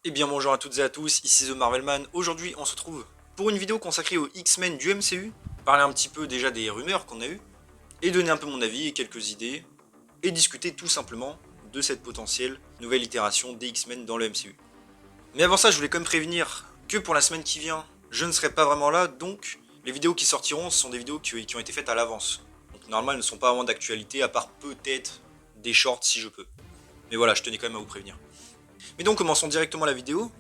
Eh bien bonjour à toutes et à tous, ici The Marvelman. Aujourd'hui on se retrouve pour une vidéo consacrée aux X-Men du MCU, parler un petit peu déjà des rumeurs qu'on a eues, et donner un peu mon avis et quelques idées, et discuter tout simplement de cette potentielle nouvelle itération des X-Men dans le MCU. Mais avant ça je voulais quand même prévenir que pour la semaine qui vient, je ne serai pas vraiment là, donc les vidéos qui sortiront sont des vidéos qui ont été faites à l'avance. Donc normalement elles ne sont pas vraiment d'actualité, à part peut-être des shorts si je peux. Mais voilà, je tenais quand même à vous prévenir. Mais donc commençons directement la vidéo.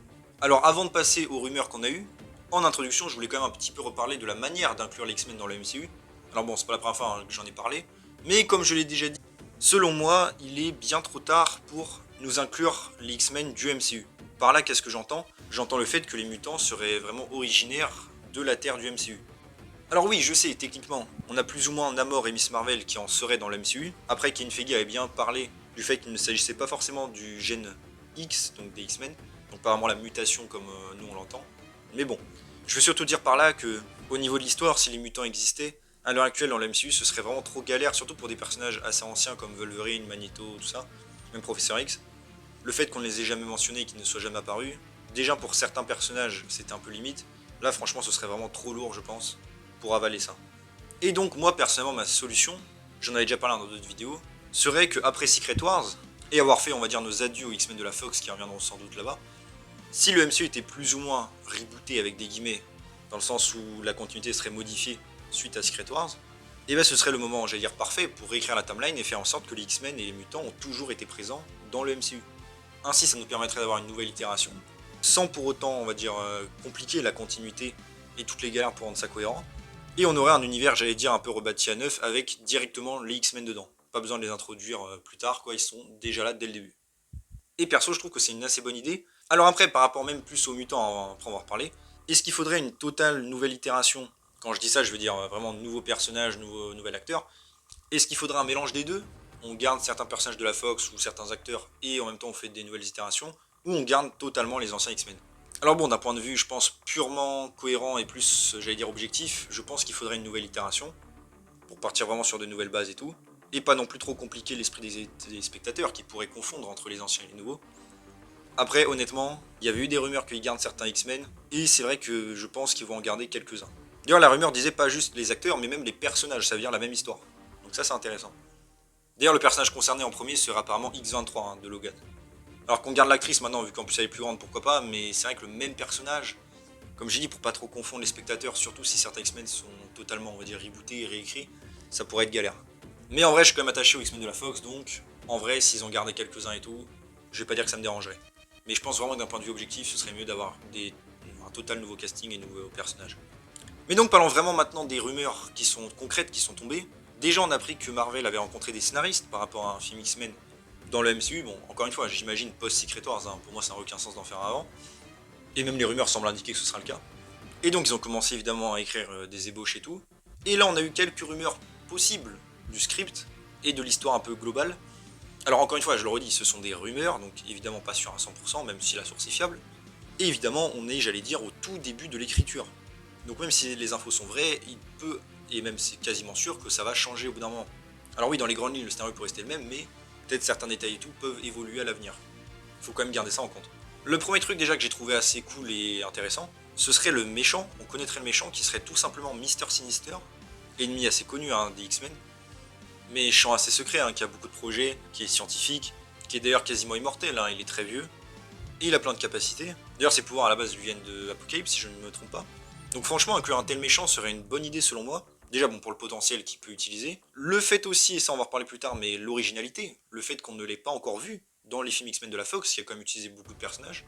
Alors avant de passer aux rumeurs qu'on a eues, en introduction je voulais quand même un petit peu reparler de la manière d'inclure les X-Men dans le MCU. Alors bon, c'est pas la première fois que j'en ai parlé, mais comme je l'ai déjà dit, selon moi, il est bien trop tard pour nous inclure les X-Men du MCU. Par là, qu'est-ce que j'entends? J'entends le fait que les mutants seraient vraiment originaires de la Terre du MCU. Alors oui, je sais, techniquement, on a plus ou moins Namor et Miss Marvel qui en seraient dans le MCU. Après, Kevin Feige avait bien parlé du fait qu'il ne s'agissait pas forcément du gène X, donc des X-Men, donc pas vraiment la mutation comme nous on l'entend. Mais bon, je veux surtout dire par là que, au niveau de l'histoire, si les mutants existaient, à l'heure actuelle dans le MCU, ce serait vraiment trop galère, surtout pour des personnages assez anciens comme Wolverine, Magneto, tout ça, même Professeur X. Le fait qu'on ne les ait jamais mentionnés et qu'ils ne soient jamais apparus, déjà pour certains personnages, c'était un peu limite. Là, franchement, ce serait vraiment trop lourd, je pense, pour avaler ça. Et donc, moi, personnellement, ma solution, j'en avais déjà parlé dans d'autres vidéos, serait qu'après Secret Wars, et avoir fait, on va dire, nos adieux aux X-Men de la Fox qui reviendront sans doute là-bas, si le MCU était plus ou moins rebooté avec des guillemets, dans le sens où la continuité serait modifiée suite à Secret Wars, et bien ce serait le moment, j'allais dire, parfait pour réécrire la timeline et faire en sorte que les X-Men et les mutants ont toujours été présents dans le MCU. Ainsi, ça nous permettrait d'avoir une nouvelle itération, sans pour autant, on va dire, compliquer la continuité et toutes les galères pour rendre ça cohérent. Et on aurait un univers, j'allais dire, un peu rebâti à neuf, avec directement les X-Men dedans. Pas besoin de les introduire plus tard, quoi, ils sont déjà là dès le début. Et perso, je trouve que c'est une assez bonne idée. Alors après, par rapport même plus aux mutants, après on va en reparler, est-ce qu'il faudrait une totale nouvelle itération? Quand je dis ça, je veux dire vraiment nouveaux personnages, nouvel acteur. Est-ce qu'il faudrait un mélange des deux? On garde certains personnages de la Fox ou certains acteurs et en même temps on fait des nouvelles itérations, ou on garde totalement les anciens X-Men? Alors bon, d'un point de vue, je pense, purement cohérent et plus, j'allais dire, objectif, je pense qu'il faudrait une nouvelle itération, pour partir vraiment sur de nouvelles bases et tout, et pas non plus trop compliquer l'esprit des spectateurs qui pourraient confondre entre les anciens et les nouveaux. Après, honnêtement, il y avait eu des rumeurs qu'ils gardent certains X-Men, et c'est vrai que je pense qu'ils vont en garder quelques-uns. D'ailleurs, la rumeur disait pas juste les acteurs, mais même les personnages, ça veut dire la même histoire. Donc ça, c'est intéressant. D'ailleurs, le personnage concerné en premier sera apparemment X-23 de Logan. Alors qu'on garde l'actrice maintenant, vu qu'en plus elle est plus grande, pourquoi pas, mais c'est vrai que le même personnage, comme j'ai dit, pour pas trop confondre les spectateurs, surtout si certains X-Men sont totalement, on va dire, rebootés et réécrits, ça pourrait être galère. Mais en vrai, je suis quand même attaché aux X-Men de la Fox, donc en vrai, s'ils ont gardé quelques-uns et tout, je vais pas dire que ça me dérangerait. Mais je pense vraiment que d'un point de vue objectif, ce serait mieux d'avoir un total nouveau casting et nouveaux personnages. Mais donc parlons vraiment maintenant des rumeurs qui sont concrètes, qui sont tombées. Déjà, on a appris que Marvel avait rencontré des scénaristes par rapport à un film X-Men dans le MCU. Bon, encore une fois, j'imagine post-Secret Wars, hein. Pour moi, ça n'a aucun sens d'en faire un avant. Et même les rumeurs semblent indiquer que ce sera le cas. Et donc, ils ont commencé évidemment à écrire des ébauches et tout. Et là, on a eu quelques rumeurs possibles du script et de l'histoire un peu globale. Alors, encore une fois, je le redis, ce sont des rumeurs, donc évidemment pas sûr à 100%, même si la source est fiable. Et évidemment, on est, j'allais dire, au tout début de l'écriture. Donc, même si les infos sont vraies, il peut, et même c'est quasiment sûr, que ça va changer au bout d'un moment. Alors, oui, dans les grandes lignes, le scénario peut rester le même, mais peut-être certains détails et tout peuvent évoluer à l'avenir. Il faut quand même garder ça en compte. Le premier truc déjà que j'ai trouvé assez cool et intéressant, ce serait le méchant. On connaîtrait le méchant qui serait tout simplement Mister Sinister, ennemi assez connu hein, des X-Men, méchant assez secret, hein, qui a beaucoup de projets, qui est scientifique, qui est d'ailleurs quasiment immortel, hein, il est très vieux, et il a plein de capacités. D'ailleurs ses pouvoirs à la base lui viennent de Apocalypse si je ne me trompe pas. Donc franchement inclure un tel méchant serait une bonne idée selon moi. Déjà bon pour le potentiel qu'il peut utiliser. Le fait aussi, et ça on va en reparler plus tard, mais l'originalité, le fait qu'on ne l'ait pas encore vu dans les films X-Men de la Fox, qui a quand même utilisé beaucoup de personnages.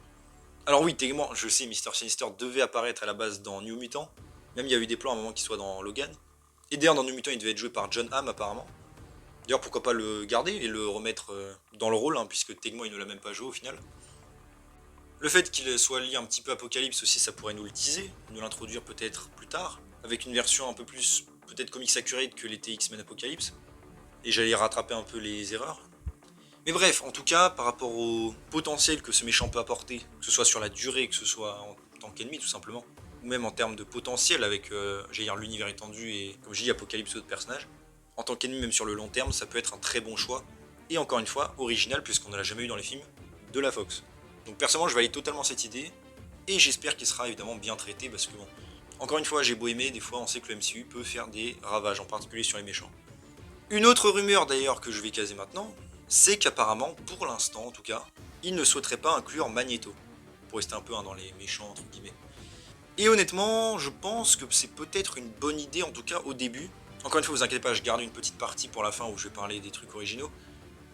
Alors oui, techniquement, je sais, Mister Sinister devait apparaître à la base dans New Mutant. Même il y a eu des plans à un moment qu'il soit dans Logan. Et d'ailleurs dans New Mutant il devait être joué par John Hamm apparemment. D'ailleurs pourquoi pas le garder et le remettre dans le rôle, hein, puisque techniquement il ne l'a même pas joué au final. Le fait qu'il soit lié un petit peu Apocalypse aussi, ça pourrait nous le teaser, nous l'introduire peut-être plus tard, avec une version un peu plus, peut-être comics accurate que l'était X-Men Apocalypse, et j'allais rattraper un peu les erreurs. Mais bref, en tout cas, par rapport au potentiel que ce méchant peut apporter, que ce soit sur la durée, que ce soit en tant qu'ennemi tout simplement, ou même en termes de potentiel avec, j'allais dire, l'univers étendu et, comme j'ai dit, Apocalypse et d'autres personnages, en tant qu'ennemi même sur le long terme, ça peut être un très bon choix, et encore une fois, original puisqu'on ne l'a jamais eu dans les films de la Fox. Donc personnellement je valide totalement cette idée, et j'espère qu'il sera évidemment bien traité, parce que bon, encore une fois j'ai beau aimer, des fois on sait que le MCU peut faire des ravages, en particulier sur les méchants. Une autre rumeur d'ailleurs que je vais caser maintenant, c'est qu'apparemment, pour l'instant en tout cas, il ne souhaiterait pas inclure Magneto, pour rester un peu dans les méchants entre guillemets. Et honnêtement, je pense que c'est peut-être une bonne idée, en tout cas au début. Encore une fois, vous inquiétez pas, je garde une petite partie pour la fin où je vais parler des trucs originaux.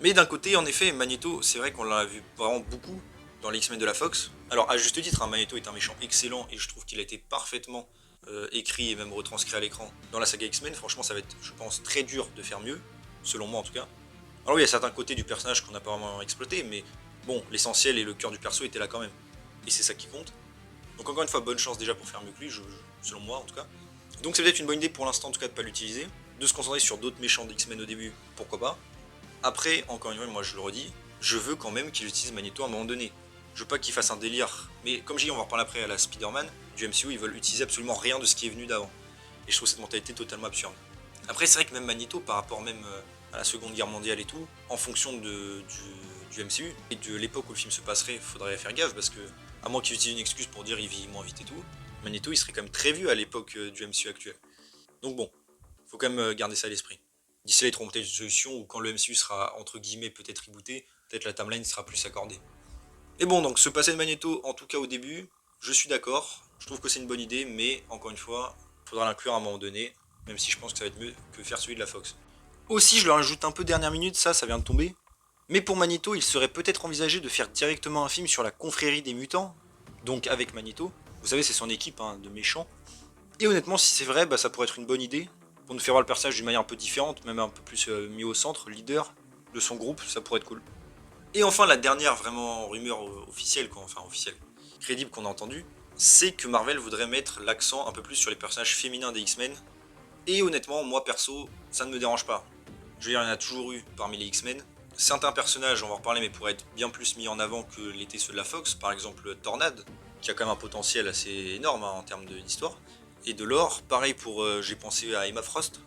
Mais d'un côté, en effet, Magneto, c'est vrai qu'on l'a vu vraiment beaucoup dans les X-Men de la Fox. Alors, à juste titre, Magneto est un méchant excellent et je trouve qu'il a été parfaitement écrit et même retranscrit à l'écran dans la saga X-Men. Franchement, ça va être, je pense, très dur de faire mieux, selon moi en tout cas. Alors oui, il y a certains côtés du personnage qu'on n'a pas vraiment exploité, mais bon, l'essentiel et le cœur du perso étaient là quand même. Et c'est ça qui compte. Donc encore une fois, bonne chance déjà pour faire mieux que lui, selon moi en tout cas. Donc c'est peut-être une bonne idée pour l'instant en tout cas de pas l'utiliser, de se concentrer sur d'autres méchants d'X-Men au début, pourquoi pas. Après, encore une fois, moi je le redis, je veux quand même qu'il utilise Magneto à un moment donné. Je veux pas qu'il fasse un délire, mais comme j'ai dit, on va en reparler après à la Spider-Man, du MCU, ils veulent utiliser absolument rien de ce qui est venu d'avant. Et je trouve cette mentalité totalement absurde. Après c'est vrai que même Magneto, par rapport même à la Seconde Guerre mondiale et tout, en fonction du MCU et de l'époque où le film se passerait, faudrait faire gaffe parce que, à moins qu'il utilise une excuse pour dire il vit moins vite et tout, Magneto il serait quand même très vieux à l'époque du MCU actuel. Donc bon, faut quand même garder ça à l'esprit. D'ici là, ils trouveront peut-être une solution où quand le MCU sera entre guillemets peut-être rebooté, peut-être la timeline sera plus accordée. Et bon, donc se passer de Magneto, en tout cas au début, je suis d'accord, je trouve que c'est une bonne idée, mais encore une fois, il faudra l'inclure à un moment donné, même si je pense que ça va être mieux que faire celui de la Fox. Aussi, je le rajoute un peu dernière minute, ça vient de tomber. Mais pour Magneto, il serait peut-être envisagé de faire directement un film sur la confrérie des mutants, donc avec Magneto. Vous savez, c'est son équipe de méchants. Et honnêtement, si c'est vrai, ça pourrait être une bonne idée, pour nous faire voir le personnage d'une manière un peu différente, même un peu plus mis au centre, leader de son groupe, ça pourrait être cool. Et enfin, la dernière vraiment rumeur officielle, crédible qu'on a entendue, c'est que Marvel voudrait mettre l'accent un peu plus sur les personnages féminins des X-Men. Et honnêtement, moi perso, ça ne me dérange pas. Je veux dire, il y en a toujours eu parmi les X-Men. Certains personnages, on va en reparler, mais pourraient être bien plus mis en avant que l'étaient ceux de la Fox. Par exemple, Tornade, qui a quand même un potentiel assez énorme en termes d'histoire. Et de lore, pareil pour, j'ai pensé à Emma Frost.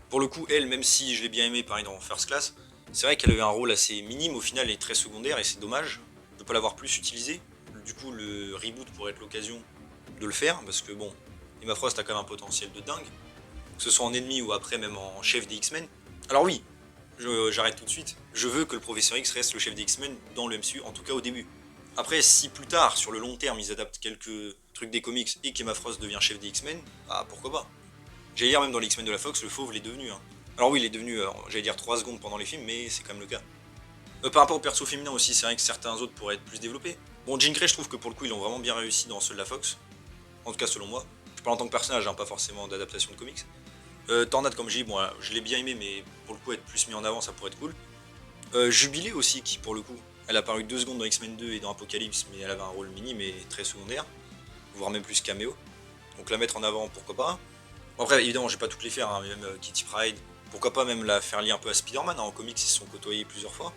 Pour le coup, elle, même si je l'ai bien aimée, pareil dans First Class, c'est vrai qu'elle avait un rôle assez minime au final et très secondaire, et c'est dommage de ne pas l'avoir plus utilisé. Du coup, le reboot pourrait être l'occasion de le faire, parce que bon, Emma Frost a quand même un potentiel de dingue, que ce soit en ennemi ou après même en chef des X-Men. Alors oui, j'arrête tout de suite, je veux que le Professeur X reste le chef des X-Men dans le MCU, en tout cas au début. Après, si plus tard, sur le long terme, ils adaptent quelques trucs des comics et qu'Emma Frost devient chef des X-Men, pourquoi pas. J'allais dire même dans les X-Men de la Fox, le fauve l'est devenu. Alors oui, il est devenu, j'allais dire 3 secondes pendant les films, mais c'est quand même le cas. Par rapport au perso féminin aussi, c'est vrai que certains autres pourraient être plus développés. Bon, Jean Grey, je trouve que pour le coup, ils l'ont vraiment bien réussi dans ceux de la Fox. En tout cas, selon moi. Je parle en tant que personnage, pas forcément d'adaptation de comics. Tornade, comme j'ai dit, bon, je l'ai bien aimé, mais pour le coup, être plus mis en avant, ça pourrait être cool. Jubilé aussi, qui pour le coup, elle a apparu 2 secondes dans X-Men 2 et dans Apocalypse, mais elle avait un rôle minime et très secondaire, voire même plus caméo. Donc la mettre en avant, pourquoi pas. Bon, après, évidemment, je vais pas toutes les faire, même Kitty Pryde. Pourquoi pas même la faire lier un peu à Spider-Man, en comics, ils se sont côtoyés plusieurs fois.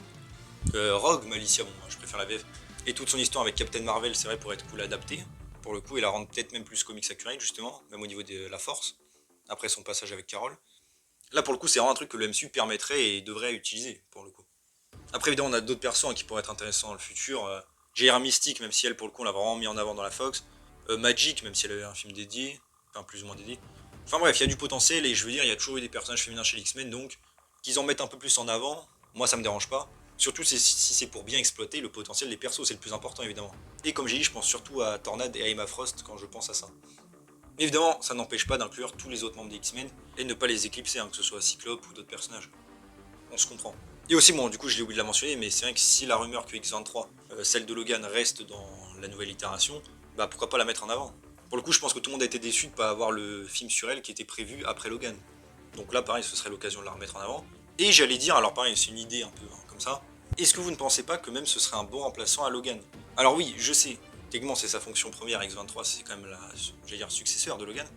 Rogue, Malicia, bon, je préfère la VF. Et toute son histoire avec Captain Marvel, c'est vrai, pour être cool adapté. Pour le coup, et la rendre peut-être même plus comics accurate, justement, même au niveau de la force, après son passage avec Carol. Là, pour le coup, c'est vraiment un truc que le MCU permettrait et devrait utiliser, pour le coup. Après, évidemment, on a d'autres persos qui pourraient être intéressants dans le futur. J.R. Mystique, même si elle, pour le coup, on l'a vraiment mis en avant dans la Fox. Magic, même si elle avait un film dédié, enfin plus ou moins dédié. Enfin bref, il y a du potentiel et je veux dire, il y a toujours eu des personnages féminins chez les X-Men, donc qu'ils en mettent un peu plus en avant, moi ça me dérange pas. Surtout si c'est pour bien exploiter le potentiel des persos, c'est le plus important évidemment. Et comme j'ai dit, je pense surtout à Tornade et à Emma Frost quand je pense à ça. Mais évidemment, ça n'empêche pas d'inclure tous les autres membres des X-Men et de ne pas les éclipser, que ce soit Cyclope ou d'autres personnages. On se comprend. Et aussi, bon, du coup, je l'ai oublié de la mentionner, mais c'est vrai que si la rumeur que X23, celle de Logan, reste dans la nouvelle itération, pourquoi pas la mettre en avant. Pour le coup, je pense que tout le monde a été déçu de ne pas avoir le film sur elle qui était prévu après Logan. Donc là, pareil, ce serait l'occasion de la remettre en avant. Et j'allais dire, alors pareil, c'est une idée un peu comme ça, est-ce que vous ne pensez pas que même ce serait un bon remplaçant à Logan? Alors oui, je sais, techniquement c'est sa fonction première, X23, c'est quand même j'allais dire, successeur de Logan.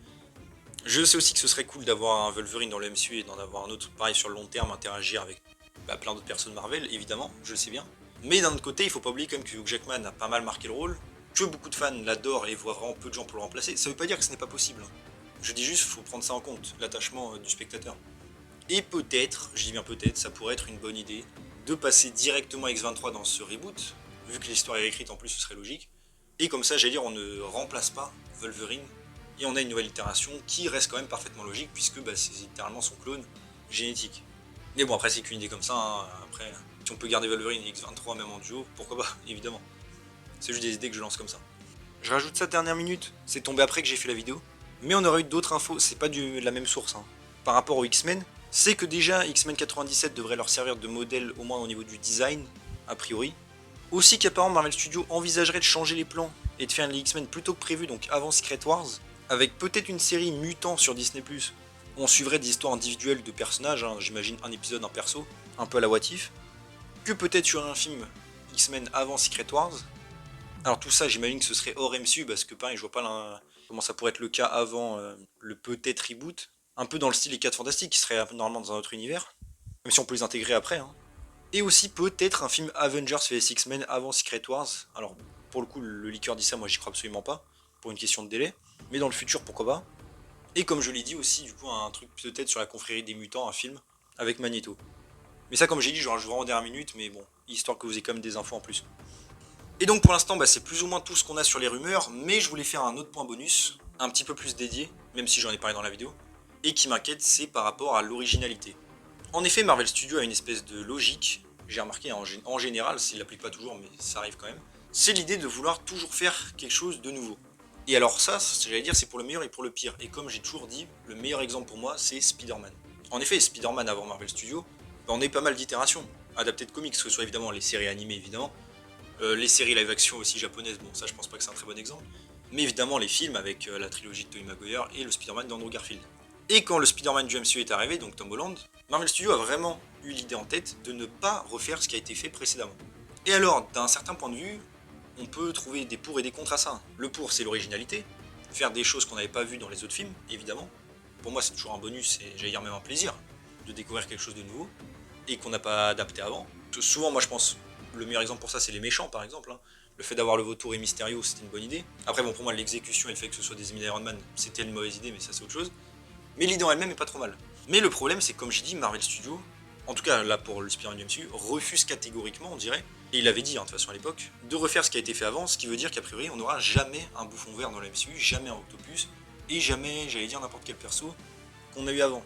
Je sais aussi que ce serait cool d'avoir un Wolverine dans le MCU et d'en avoir un autre, pareil, sur le long terme, interagir avec plein d'autres personnes Marvel, évidemment, je le sais bien. Mais d'un autre côté, il faut pas oublier quand même que Hugh Jackman a pas mal marqué le rôle, que beaucoup de fans l'adorent et voient vraiment peu de gens pour le remplacer. Ça veut pas dire que ce n'est pas possible. Je dis juste, faut prendre ça en compte, l'attachement du spectateur. Et peut-être, je dis bien peut-être, ça pourrait être une bonne idée de passer directement X23 dans ce reboot, vu que l'histoire est écrite en plus ce serait logique. Et comme ça, j'allais dire, on ne remplace pas Wolverine, et on a une nouvelle itération qui reste quand même parfaitement logique, puisque bah, c'est littéralement son clone génétique. Mais bon, après c'est qu'une idée comme ça, hein. Après, si on peut garder Wolverine et X-23 même en duo, pourquoi pas, évidemment. C'est juste des idées que je lance comme ça. Je rajoute ça de dernière minute, c'est tombé après que j'ai fait la vidéo, mais on aurait eu d'autres infos, c'est pas de la même source. Hein. Par rapport aux X-Men, c'est que déjà X-Men 97 devrait leur servir de modèle au moins au niveau du design, a priori. Aussi qu'apparemment Marvel Studios envisagerait de changer les plans et de faire les X-Men plutôt que prévu, donc avant Secret Wars, avec peut-être une série mutant sur Disney+, où on suivrait des histoires individuelles de personnages, hein, j'imagine un épisode, un perso, un peu à la What If, que peut-être sur un film X-Men avant Secret Wars. Alors tout ça, j'imagine que ce serait hors MCU, parce que pareil, je vois pas comment ça pourrait être le cas avant le peut-être reboot, un peu dans le style Les 4 Fantastiques, qui serait normalement dans un autre univers, même si on peut les intégrer après. Hein. Et aussi peut-être un film Avengers vs X-Men avant Secret Wars. Alors pour le coup, le liqueur dit ça, moi j'y crois absolument pas, pour une question de délai, mais dans le futur, pourquoi pas. Et comme je l'ai dit aussi, du coup, un truc peut-être sur la confrérie des mutants, un film, avec Magneto. Mais ça, comme j'ai dit, je rajoute vraiment dernière minute, mais bon, histoire que vous ayez quand même des infos en plus. Et donc pour l'instant, bah, c'est plus ou moins tout ce qu'on a sur les rumeurs, mais je voulais faire un autre point bonus, un petit peu plus dédié, même si j'en ai parlé dans la vidéo, et qui m'inquiète, c'est par rapport à l'originalité. En effet, Marvel Studios a une espèce de logique, j'ai remarqué en général, s'il l'applique pas toujours, mais ça arrive quand même, c'est l'idée de vouloir toujours faire quelque chose de nouveau. Et alors ça, j'allais dire, c'est pour le meilleur et pour le pire. Et comme j'ai toujours dit, le meilleur exemple pour moi, c'est Spider-Man. En effet, Spider-Man avant Marvel Studios, bah, on a eu pas mal d'itérations, adaptées de comics, que ce soit évidemment les séries animées, évidemment, les séries live action aussi japonaises, bon ça je pense pas que c'est un très bon exemple, mais évidemment les films avec la trilogie de Tobey Maguire et le Spider-Man d'Andrew Garfield. Et quand le Spider-Man du MCU est arrivé, donc Tom Holland, Marvel Studios a vraiment eu l'idée en tête de ne pas refaire ce qui a été fait précédemment. Et alors, d'un certain point de vue, on peut trouver des pour et des contre à ça. Le pour, c'est l'originalité, faire des choses qu'on n'avait pas vues dans les autres films, évidemment. Pour moi, c'est toujours un bonus et j'allais dire même un plaisir de découvrir quelque chose de nouveau et qu'on n'a pas adapté avant. Souvent, moi je pense, le meilleur exemple pour ça, c'est les méchants par exemple. Hein. Le fait d'avoir le Vautour et Mysterio, c'était une bonne idée. Après, bon, pour moi, l'exécution et le fait que ce soit des ennemis d'Iron Man, c'était une mauvaise idée, mais ça c'est autre chose. Mais l'idée en elle-même est pas trop mal. Mais le problème, c'est que comme j'ai dit, Marvel Studios, en tout cas là pour le Spider-Man du MCU, refuse catégoriquement, on dirait, et il avait dit hein, de toute façon à l'époque, de refaire ce qui a été fait avant, ce qui veut dire qu'a priori on n'aura jamais un bouffon vert dans le MCU, jamais un Octopus, et jamais, j'allais dire, n'importe quel perso qu'on a eu avant.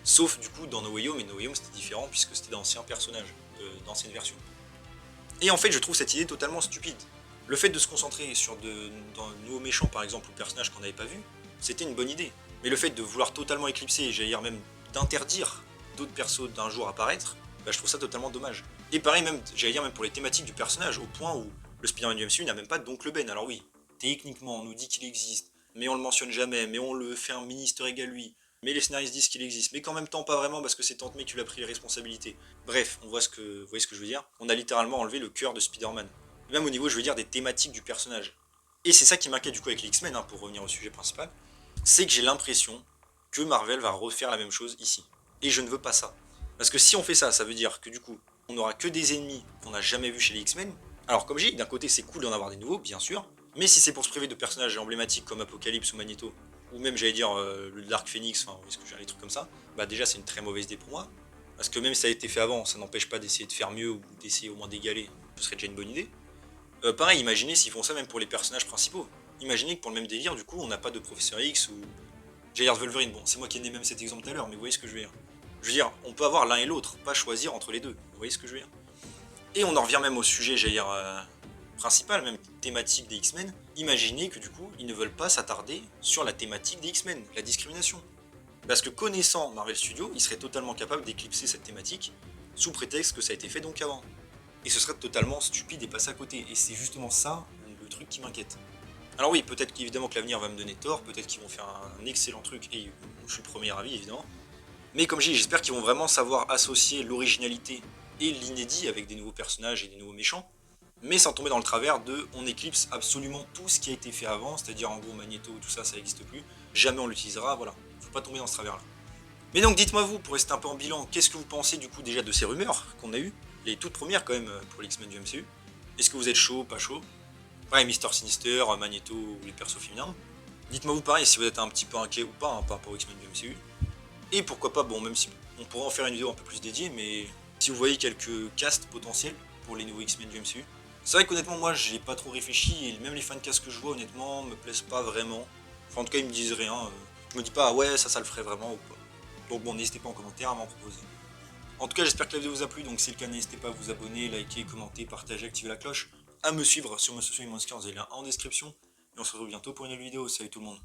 Sauf du coup dans No Way Home, et No Way Home c'était différent puisque c'était d'anciens personnages, d'anciennes versions. Et en fait, je trouve cette idée totalement stupide. Le fait de se concentrer sur de nouveaux méchants, par exemple, ou personnages qu'on n'avait pas vus, c'était une bonne idée. Mais le fait de vouloir totalement éclipser, j'allais dire même d'interdire d'autres persos d'un jour apparaître, bah, je trouve ça totalement dommage. Et pareil, même, j'allais dire même pour les thématiques du personnage, au point où le Spider-Man du MCU n'a même pas d'Oncle Ben. Alors oui, techniquement, on nous dit qu'il existe, mais on le mentionne jamais, mais on le fait un mini-easter egg à lui, mais les scénaristes disent qu'il existe, mais qu'en même temps pas vraiment parce que c'est Tante May qui lui a pris les responsabilités. Bref, vous voyez ce que je veux dire. On a littéralement enlevé le cœur de Spider-Man. Même au niveau, je veux dire, des thématiques du personnage. Et c'est ça qui m'inquiète du coup avec les X-Men, hein, pour revenir au sujet principal, c'est que j'ai l'impression que Marvel va refaire la même chose ici. Et je ne veux pas ça. Parce que si on fait ça, ça veut dire que du coup, on n'aura que des ennemis qu'on n'a jamais vus chez les X-Men. Alors comme j'ai dit, d'un côté c'est cool d'en avoir des nouveaux, bien sûr, mais si c'est pour se priver de personnages emblématiques comme Apocalypse ou Magneto, ou même j'allais dire le Dark Phoenix, enfin est-ce que j'ai des trucs comme ça, bah déjà c'est une très mauvaise idée pour moi. Parce que même si ça a été fait avant, ça n'empêche pas d'essayer de faire mieux ou d'essayer au moins d'égaler, ce serait déjà une bonne idée. Pareil, imaginez s'ils font ça même pour les personnages principaux. Imaginez que pour le même délire, du coup, on n'a pas de Professeur X ou... J'allais dire Wolverine, bon, c'est moi qui ai donné même cet exemple tout à l'heure, mais vous voyez ce que je veux dire. Je veux dire, on peut avoir l'un et l'autre, pas choisir entre les deux. Vous voyez ce que je veux dire. Et on en revient même au sujet, j'allais dire, principal, même thématique des X-Men. Imaginez que du coup, ils ne veulent pas s'attarder sur la thématique des X-Men, la discrimination. Parce que connaissant Marvel Studios, ils seraient totalement capables d'éclipser cette thématique, sous prétexte que ça a été fait donc avant. Et ce serait totalement stupide et passer à côté. Et c'est justement ça, le truc qui m'inquiète. Alors oui, peut-être qu'évidemment que l'avenir va me donner tort, peut-être qu'ils vont faire un excellent truc, et je suis le premier avis évidemment. Mais comme je dis, j'espère qu'ils vont vraiment savoir associer l'originalité et l'inédit avec des nouveaux personnages et des nouveaux méchants, mais sans tomber dans le travers de on éclipse absolument tout ce qui a été fait avant, c'est-à-dire en gros Magneto, tout ça, ça n'existe plus, jamais on l'utilisera, voilà. Faut pas tomber dans ce travers-là. Mais donc dites-moi vous, pour rester un peu en bilan, qu'est-ce que vous pensez du coup déjà de ces rumeurs qu'on a eues, les toutes premières quand même pour les X-Men du MCU. Est-ce que vous êtes chaud, pas chaud? Ouais, Mister Sinister, Magneto ou les persos féminins. Dites-moi vous pareil si vous êtes un petit peu inquiet ou pas hein, par rapport aux X-Men du MCU. Et pourquoi pas, bon même si on pourrait en faire une vidéo un peu plus dédiée, mais si vous voyez quelques castes potentiels pour les nouveaux X-Men du MCU, C'est vrai qu'honnêtement, moi, j'ai pas trop réfléchi, et même les fancast que je vois, honnêtement, me plaisent pas vraiment. Enfin, en tout cas, ils me disent rien. Je me dis pas, ah ouais, ça le ferait vraiment ou pas. Donc bon, n'hésitez pas en commentaire à m'en proposer. En tout cas, j'espère que la vidéo vous a plu, donc si c'est le cas, n'hésitez pas à vous abonner, liker, commenter, partager, activer la cloche, à me suivre sur mes sociaux et mon Discord, vous avez le lien en description. Et on se retrouve bientôt pour une nouvelle vidéo. Salut tout le monde.